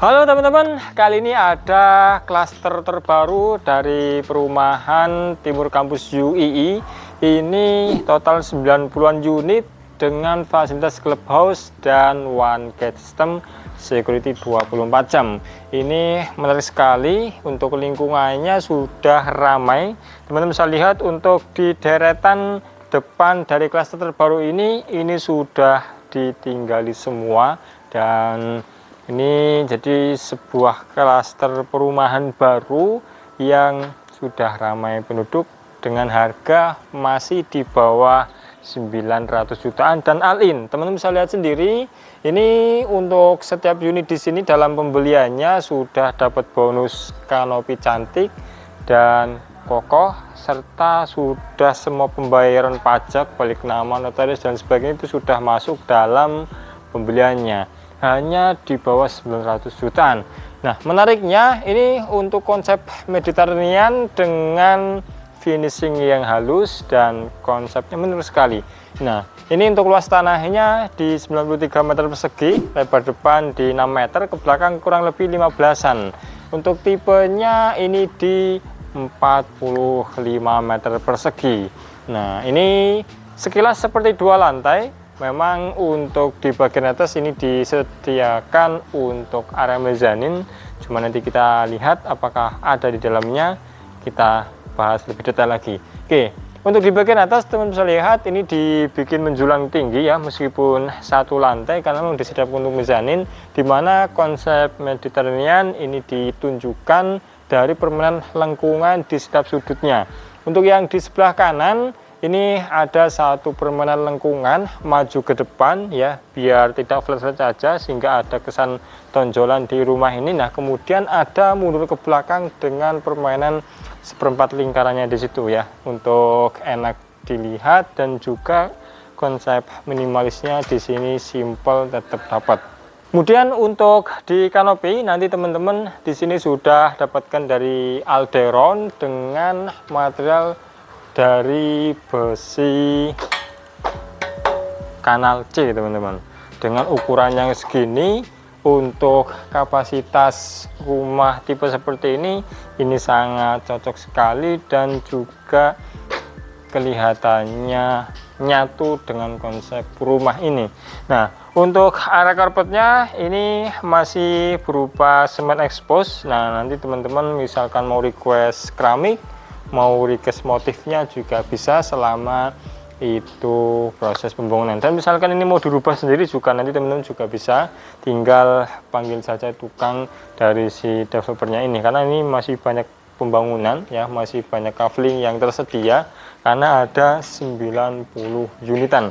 Halo teman-teman, kali ini ada klaster terbaru dari perumahan Timur Kampus UII. Ini total 90-an unit dengan fasilitas clubhouse dan one gate system security 24 jam. Ini menarik sekali, untuk lingkungannya sudah ramai. Teman-teman bisa lihat untuk di deretan depan dari klaster terbaru ini sudah ditinggali semua, dan ini jadi sebuah klaster perumahan baru yang sudah ramai penduduk dengan harga masih di bawah 900 jutaan dan all-in. Teman-teman bisa lihat sendiri, ini untuk setiap unit di sini dalam pembeliannya sudah dapat bonus kanopi cantik dan kokoh, serta sudah semua pembayaran pajak, balik nama, notaris dan sebagainya itu sudah masuk dalam pembeliannya, hanya di bawah 900 jutaan. Nah, menariknya ini untuk konsep Mediterranean dengan finishing yang halus dan konsepnya menarik sekali. Nah, ini untuk luas tanahnya di 93 meter persegi, lebar depan di 6 meter, ke belakang kurang lebih 15-an. Untuk tipenya ini di 45 meter persegi. Nah, ini sekilas seperti dua lantai. Memang untuk di bagian atas ini disediakan untuk area mezanin, cuma nanti kita lihat apakah ada di dalamnya, kita bahas lebih detail lagi. Oke, untuk di bagian atas teman bisa lihat ini dibikin menjulang tinggi ya, meskipun satu lantai karena memang disediakan untuk mezanin, dimana konsep Mediterranean ini ditunjukkan dari permainan lengkungan di setiap sudutnya. Untuk yang di sebelah kanan ini ada satu permainan lengkungan maju ke depan ya, biar tidak flat-flat saja sehingga ada kesan tonjolan di rumah ini. Nah, kemudian ada mundur ke belakang dengan permainan seperempat lingkarannya di situ ya, untuk enak dilihat, dan juga konsep minimalisnya di sini simple tetap dapat. Kemudian untuk di kanopi nanti teman-teman di sini sudah dapatkan dari Alderon dengan material dari besi kanal C teman-teman, dengan ukuran yang segini. Untuk kapasitas rumah tipe seperti ini sangat cocok sekali, dan juga kelihatannya nyatu dengan konsep rumah ini. Nah, untuk area karpetnya ini masih berupa semen expose. Nah, nanti teman-teman misalkan mau request keramik, mau request motifnya juga bisa selama itu proses pembangunan. Dan misalkan ini mau dirubah sendiri juga nanti teman-teman juga bisa, tinggal panggil saja tukang dari si developernya ini, karena ini masih banyak pembangunan ya, masih banyak kaveling yang tersedia karena ada 90 unitan.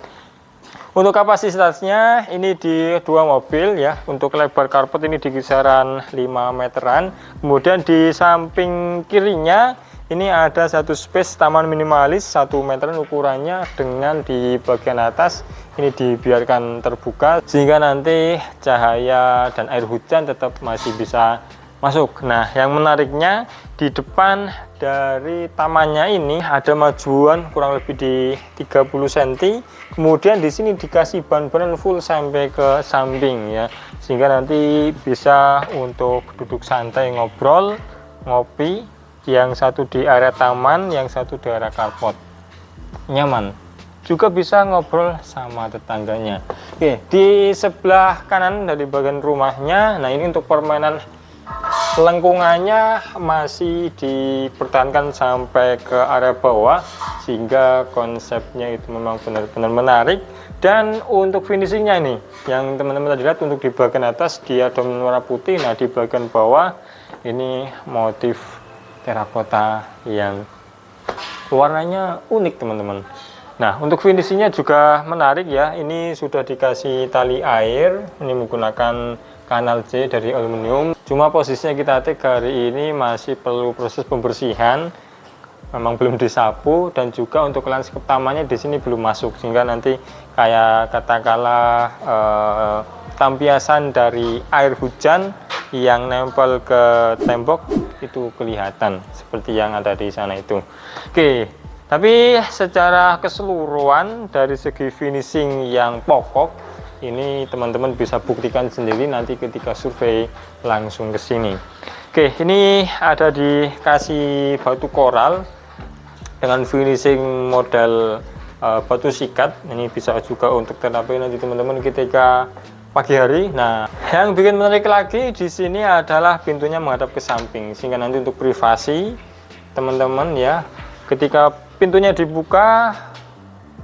Untuk kapasitasnya ini di dua mobil ya. Untuk lebar karpet ini di kisaran 5 meteran. Kemudian di samping kirinya ini ada satu space taman minimalis 1 meteran ukurannya, dengan di bagian atas ini dibiarkan terbuka sehingga nanti cahaya dan air hujan tetap masih bisa masuk. Nah, yang menariknya di depan dari tamannya ini ada majuan kurang lebih di 30 cm. Kemudian di sini dikasih ban-banan full sampai ke samping ya, sehingga nanti bisa untuk duduk santai ngobrol, ngopi. Yang satu di area taman, yang satu di area karpet, nyaman. Juga bisa ngobrol sama tetangganya. Oke, di sebelah kanan dari bagian rumahnya, nah ini untuk permainan lengkungannya masih dipertahankan sampai ke area bawah, sehingga konsepnya itu memang benar-benar menarik. Dan untuk finishingnya nih, yang teman-teman tadi lihat, untuk di bagian atas dia dominan warna putih, nah di bagian bawah ini motif terakota yang warnanya unik teman-teman. Nah, untuk finishingnya juga menarik ya. Ini sudah dikasih tali air, ini menggunakan kanal C dari aluminium. Cuma posisinya kita cek hari ini masih perlu proses pembersihan, memang belum disapu, dan juga untuk landscape tamannya di sini belum masuk, sehingga nanti kayak katakanlah tampiasan dari air hujan yang nempel ke tembok itu kelihatan seperti yang ada di sana itu. Oke, tapi secara keseluruhan dari segi finishing yang pokok Ini teman-teman bisa buktikan sendiri nanti ketika survei langsung ke sini. Oke, ini ada dikasih batu koral dengan finishing model batu sikat. Ini bisa juga untuk terapi nanti teman-teman ketika pagi hari. Nah, yang bikin menarik lagi di sini adalah pintunya menghadap ke samping, sehingga nanti untuk privasi teman-teman ya, ketika pintunya dibuka,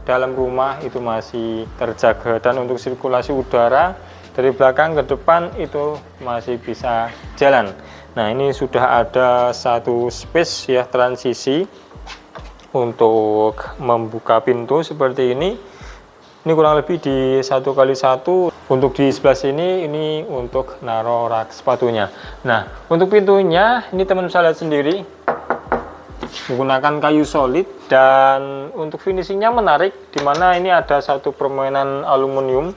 dalam rumah itu masih terjaga, dan untuk sirkulasi udara dari belakang ke depan itu masih bisa jalan. Nah, ini sudah ada satu space ya, transisi untuk membuka pintu seperti ini. Ini kurang lebih di 1x1. Untuk di sebelah sini ini untuk naruh rak sepatunya. Nah, untuk pintunya ini teman bisa lihat sendiri menggunakan kayu solid, dan untuk finishingnya menarik, dimana ini ada satu permainan aluminium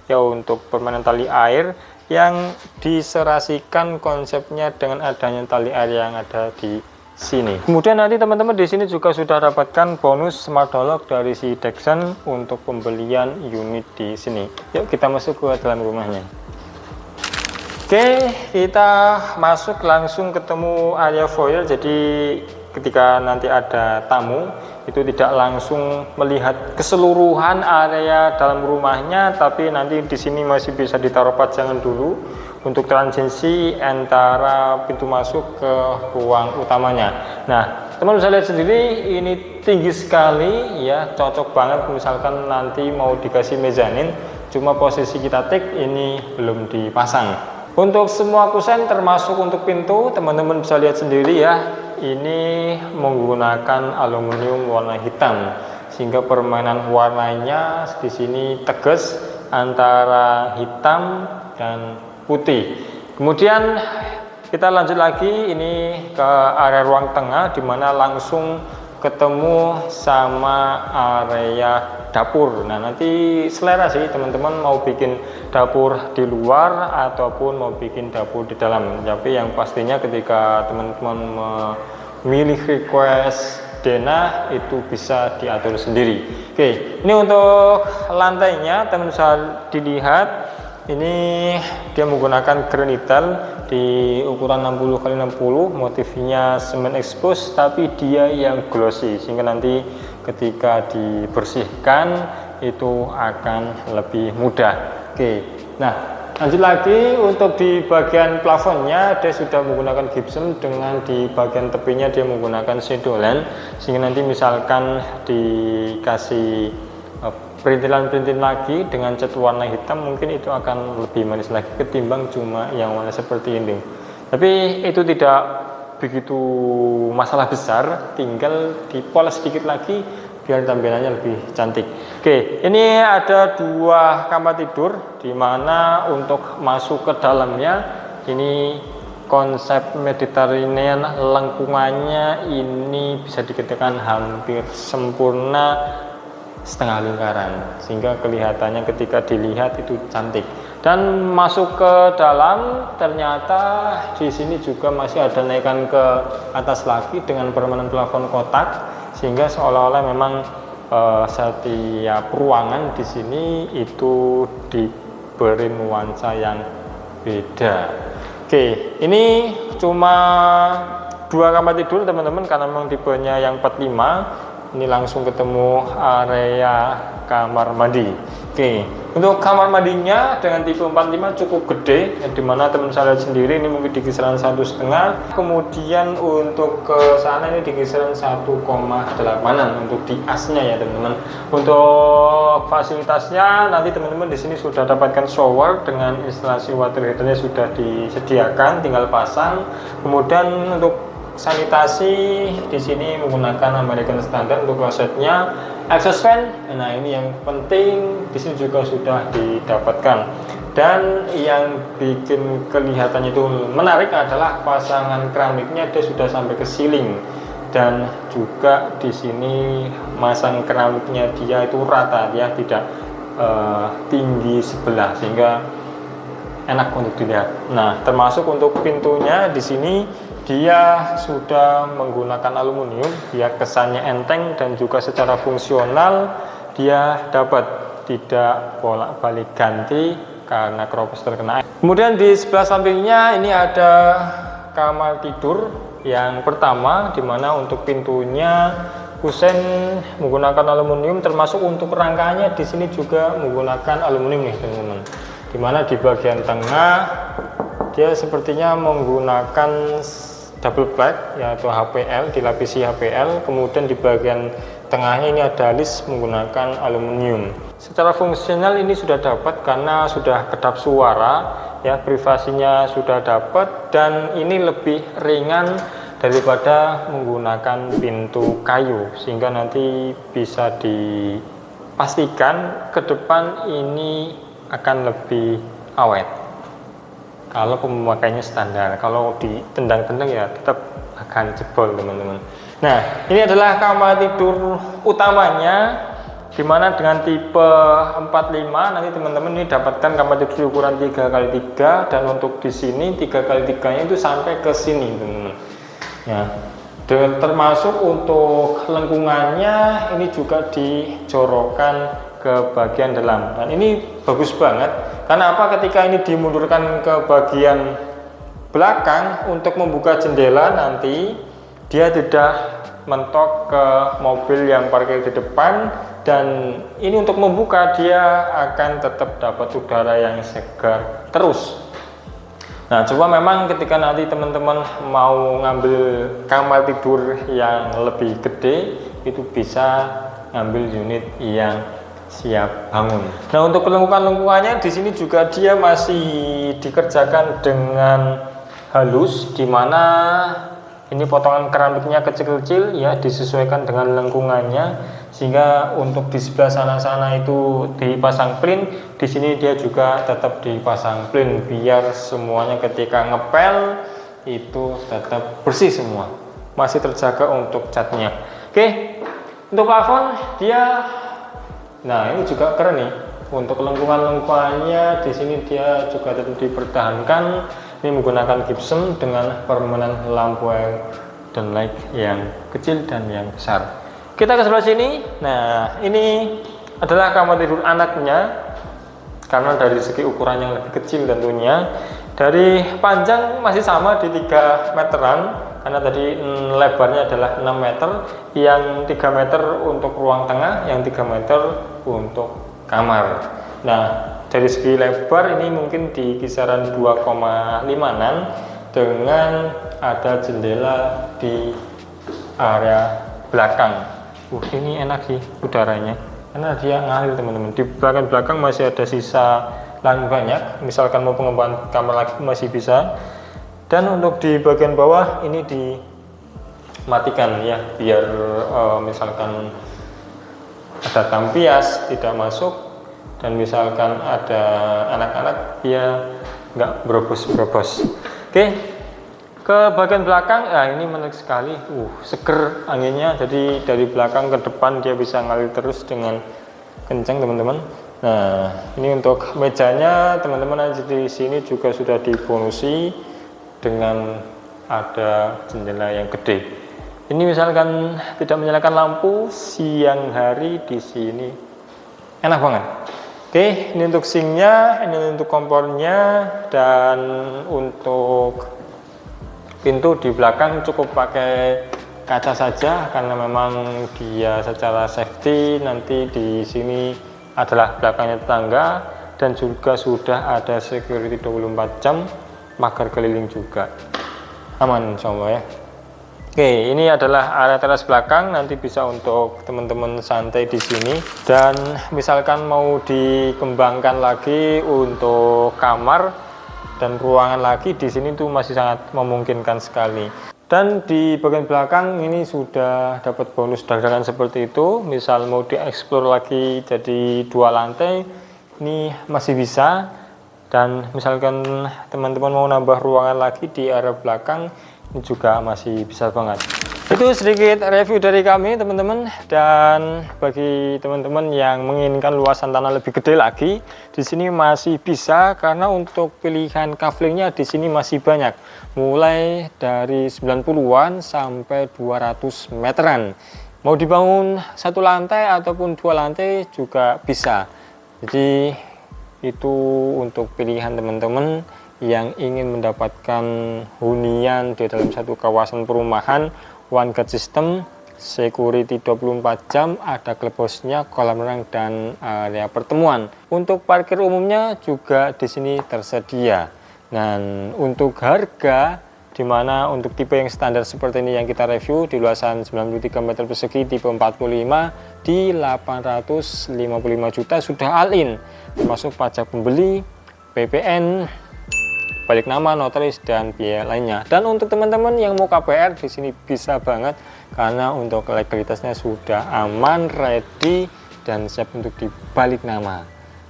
ya untuk permainan tali air yang diserasikan konsepnya dengan adanya tali air yang ada di sini. Kemudian nanti teman-teman di sini juga sudah dapatkan bonus smart door lock dari si Dexon untuk pembelian unit di sini. Yuk kita masuk ke dalam rumahnya. Oke, kita masuk langsung ketemu area foyer. Jadi ketika nanti ada tamu itu tidak langsung melihat keseluruhan area dalam rumahnya, tapi nanti di sini masih bisa ditaruh pajangan dulu untuk transisi antara pintu masuk ke ruang utamanya. Nah, teman bisa lihat sendiri ini tinggi sekali ya, cocok banget misalkan nanti mau dikasih mezanin, cuma posisi kita tik ini belum dipasang. Untuk semua kusen termasuk untuk pintu, teman-teman bisa lihat sendiri ya, ini menggunakan aluminium warna hitam, sehingga permainan warnanya di sini tegas antara hitam dan putih. Kemudian kita lanjut lagi ini ke area ruang tengah, dimana langsung ketemu sama area dapur. Nah, nanti selera sih teman-teman mau bikin dapur di luar ataupun mau bikin dapur di dalam, tapi yang pastinya ketika teman-teman memilih request denah itu bisa diatur sendiri. Oke, ini untuk lantainya teman bisa dilihat, ini dia menggunakan granital di ukuran 60x60, motifnya semen expose tapi dia yang glossy, sehingga nanti ketika dibersihkan itu akan lebih mudah. Oke, nah lanjut lagi untuk di bagian plafonnya dia sudah menggunakan gypsum, dengan di bagian tepinya dia menggunakan shadowland, sehingga nanti misalkan dikasih perintilan-perintilan lagi dengan cat warna hitam mungkin itu akan lebih manis lagi ketimbang cuma yang warna seperti ini. Tapi itu tidak begitu masalah besar, tinggal dipoles sedikit lagi biar tampilannya lebih cantik. Oke, ini ada dua kamar tidur, dimana untuk masuk ke dalamnya ini konsep Mediterranean, lengkungannya ini bisa dikatakan hampir sempurna setengah lingkaran, sehingga kelihatannya ketika dilihat itu cantik. Dan masuk ke dalam ternyata di sini juga masih ada naikkan ke atas lagi dengan permainan plafon kotak, sehingga seolah-olah memang setiap ruangan di sini itu diberi nuansa yang beda. Oke, ini cuma dua kamar tidur teman-teman karena memang tipenya yang 45. Ini langsung ketemu area kamar mandi. Oke, untuk kamar mandinya dengan tipe 45 cukup gede, dimana teman saya lihat sendiri ini mungkin di kisaran 1,5. Kemudian untuk ke sana ini di kisaran 1,8an untuk di asnya ya teman-teman. Untuk fasilitasnya nanti teman-teman di sini sudah dapatkan shower dengan instalasi water heaternya sudah disediakan, tinggal pasang. Kemudian untuk sanitasi di sini menggunakan American Standard untuk klosetnya, exhaust fan. Nah, ini yang penting di sini juga sudah didapatkan. Dan yang bikin kelihatannya itu menarik adalah pasangan keramiknya dia sudah sampai ke ceiling, dan juga di sini masang keramiknya dia itu rata, dia tidak tinggi sebelah, sehingga enak untuk dilihat. Nah, termasuk untuk pintunya di sini dia sudah menggunakan aluminium, dia kesannya enteng dan juga secara fungsional dia dapat. tidak bolak-balik ganti karena keropos terkena air. Kemudian di sebelah sampingnya ini ada kamar tidur yang pertama, dimana untuk pintunya kusen menggunakan aluminium, termasuk untuk rangkanya di sini juga menggunakan aluminium nih teman-teman. Dimana di bagian tengah dia sepertinya menggunakan double black yaitu HPL, dilapisi HPL. Kemudian di bagian tengahnya ini ada list menggunakan aluminium. Secara fungsional ini sudah dapat karena sudah kedap suara ya, privasinya sudah dapat, dan ini lebih ringan daripada menggunakan pintu kayu, sehingga nanti bisa dipastikan ke depan ini akan lebih awet kalau pemakaiannya standar. Kalau ditendang-tendang ya tetap akan jebol teman-teman. Nah, ini adalah kamar tidur utamanya, dimana dengan tipe 45 nanti teman-teman ini dapatkan kamar tidur ukuran 3x3, dan untuk di sini 3x3 nya itu sampai ke sini teman-teman ya. Termasuk untuk lengkungannya ini juga dijorokkan ke bagian dalam, dan ini bagus banget. Karena apa? Ketika ini dimundurkan ke bagian belakang untuk membuka jendela, nanti dia tidak mentok ke mobil yang parkir di depan, dan ini untuk membuka dia akan tetap dapat udara yang segar terus. Nah, coba memang ketika nanti teman-teman mau ngambil kamar tidur yang lebih gede, itu bisa ngambil unit yang siap bangun. Nah, untuk lengkungannya di sini juga dia masih dikerjakan dengan halus, dimana ini potongan keramiknya kecil-kecil ya, disesuaikan dengan lengkungannya, sehingga untuk di sebelah sana itu dipasang plin, di sini dia juga tetap dipasang plin biar semuanya ketika ngepel itu tetap bersih semua, masih terjaga untuk catnya. Oke, untuk plafon dia, nah ini juga keren nih. Untuk lengkungannya di sini dia juga tetap dipertahankan. Ini menggunakan gypsum dengan permanen lampu dan light yang kecil dan yang besar. Kita ke sebelah sini. Nah, ini adalah kamar tidur anaknya, karena dari segi ukuran yang lebih kecil tentunya. Dari panjang masih sama di 3 meteran, karena tadi lebarnya adalah 6 meter, yang 3 meter untuk ruang tengah, yang 3 meter untuk kamar. Nah, dari segi lebar ini mungkin di kisaran 2,5an, dengan ada jendela di area belakang. Ini enak sih udaranya, karena dia ngalir teman-teman. Di belakang masih ada sisa lahan banyak, misalkan mau pengembangan kamar lagi masih bisa. Dan untuk di bagian bawah ini dimatikan ya, biar misalkan ada tampias tidak masuk, dan misalkan ada anak-anak dia nggak berobos-berobos. Oke, ke bagian belakang, ini menarik sekali, seger anginnya, jadi dari belakang ke depan dia bisa ngalir terus dengan kencang teman-teman. Nah, ini untuk mejanya teman-teman, di sini juga sudah dibonusi dengan ada jendela yang gede. Ini misalkan tidak menyalakan lampu siang hari, di sini enak banget. Oke, ini untuk sinknya, ini untuk kompornya, dan untuk pintu di belakang cukup pakai kaca saja, karena memang dia secara safety nanti di sini adalah belakangnya tetangga, dan juga sudah ada security 24 jam, pagar keliling juga, aman insyaallah ya. Oke, ini adalah area teras belakang, nanti bisa untuk teman-teman santai di sini. Dan misalkan mau dikembangkan lagi untuk kamar dan ruangan lagi, di sini tuh masih sangat memungkinkan sekali. Dan di bagian belakang ini sudah dapat bonus dadakan seperti itu. Misal mau dieksplor lagi jadi 2 lantai, ini masih bisa. Dan misalkan teman-teman mau nambah ruangan lagi di area belakang, ini juga masih bisa banget. Itu sedikit review dari kami teman-teman. Dan bagi teman-teman yang menginginkan luasan tanah lebih gede lagi, di sini masih bisa, karena untuk pilihan kaflingnya di sini masih banyak, mulai dari 90-an sampai 200 meteran. Mau dibangun 1 lantai ataupun 2 lantai juga bisa. Jadi itu untuk pilihan teman-teman yang ingin mendapatkan hunian di dalam satu kawasan perumahan, one guard system, security 24 jam, ada clubhouse-nya, kolam renang, dan area pertemuan. Untuk parkir umumnya juga di sini tersedia. Dan untuk harga, dimana untuk tipe yang standar seperti ini yang kita review di luasan 93 meter persegi tipe 45 di 855 juta sudah all in, termasuk pajak pembeli, PPN, balik nama, notaris, dan biaya lainnya. Dan untuk teman-teman yang mau KPR di sini bisa banget karena untuk legalitasnya sudah aman, ready, dan siap untuk dibalik nama.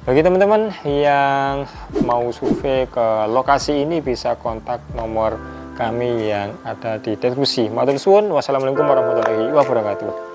Bagi teman-teman yang mau survei ke lokasi ini bisa kontak nomor kami yang ada di deskripsi. Matur suwun. Wassalamualaikum warahmatullahi wabarakatuh.